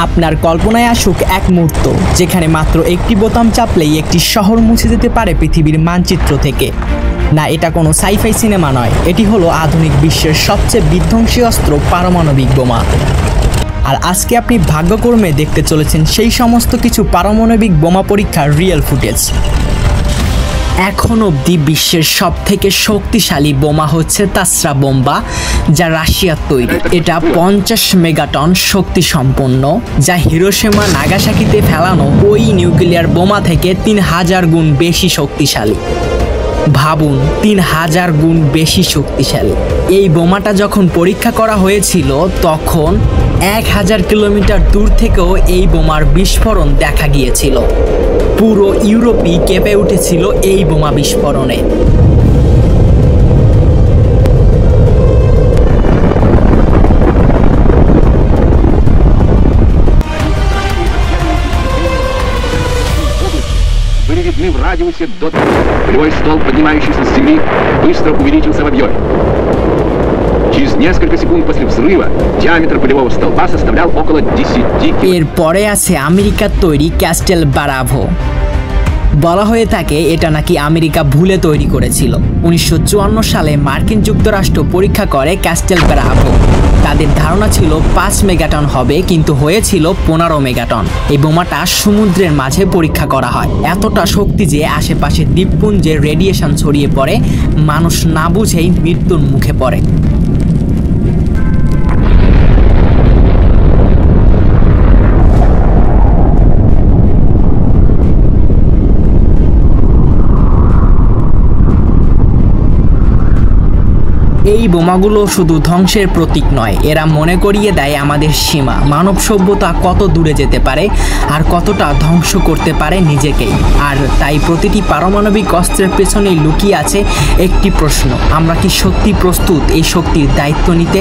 আপনার কল্পনায় আসুক এক মুহূর্ত যেখানে মাত্র একটি বোতাম চাপলেই একটি শহর মুছে যেতে পারে পৃথিবীর মানচিত্র থেকে। না, এটা কোনো সাইফাই সিনেমা নয়, এটি হলো আধুনিক বিশ্বের সবচেয়ে বিধ্বংসী অস্ত্র পারমাণবিক বোমা। আর আজকে আপনি ভাগ্যক্রমে দেখতে চলেছেন সেই সমস্ত কিছু পারমাণবিক বোমা পরীক্ষার রিয়েল ফুটেজ। এখন অবধি বিশ্বের সবথেকে শক্তিশালী বোমা হচ্ছে তাসরা বোম্বা, যা রাশিয়ার তৈরি। এটা 50 মেগাটন শক্তি সম্পন্ন, যা হিরোশিমা নাগাসাকিতে ফেলানো ওই নিউক্লিয়ার বোমা থেকে 3000 গুণ বেশি শক্তিশালী। ভাবুন, 3000 গুণ বেশি শক্তিশালী। এই বোমাটা যখন পরীক্ষা করা হয়েছিল তখন 1000 কিলোমিটার দূর থেকেও এই বোমার বিস্ফোরণ দেখা গিয়েছিল। পুরো ইউরোপই কেঁপে উঠেছিল এই বোমা বিস্ফোরণে। Были видны в радиусе до... Полевой столб, поднимающийся с земли, быстро увеличился в объеме. Через несколько секунд после взрыва диаметр полевого столба составлял около 10 километров. এরপরে আছে আমেরিকার তৈরি ক্যাস্টেল বারাভো। বলা হয়ে থাকে এটা নাকি আমেরিকা ভুলে তৈরি করেছিল। 1954 সালে মার্কিন যুক্তরাষ্ট্র পরীক্ষা করে ক্যাস্টেল বারাভো। তাদের ধারণা ছিল 5 মেগাটন হবে, কিন্তু হয়েছিল 15 মেগাটন। এই বোমাটা সমুদ্রের মাঝে পরীক্ষা করা হয়। এতটা শক্তি যে আশেপাশে দ্বীপপুঞ্জে রেডিয়েশন ছড়িয়ে পড়ে, মানুষ না বুঝেই মৃত্যুর মুখে পড়ে। এই বোমাগুলো শুধু ধ্বংসের প্রতীক নয়, এরা মনে করিয়ে দেয় আমাদের সীমা, মানব সভ্যতা কত দূরে যেতে পারে আর কতটা ধ্বংস করতে পারে নিজেকেই। আর তাই প্রতিটি পারমাণবিক অস্ত্রের পেছনেই লুকিয়ে আছে একটি প্রশ্ন: আমরা কি সত্যি প্রস্তুত এই শক্তির দায়িত্ব নিতে?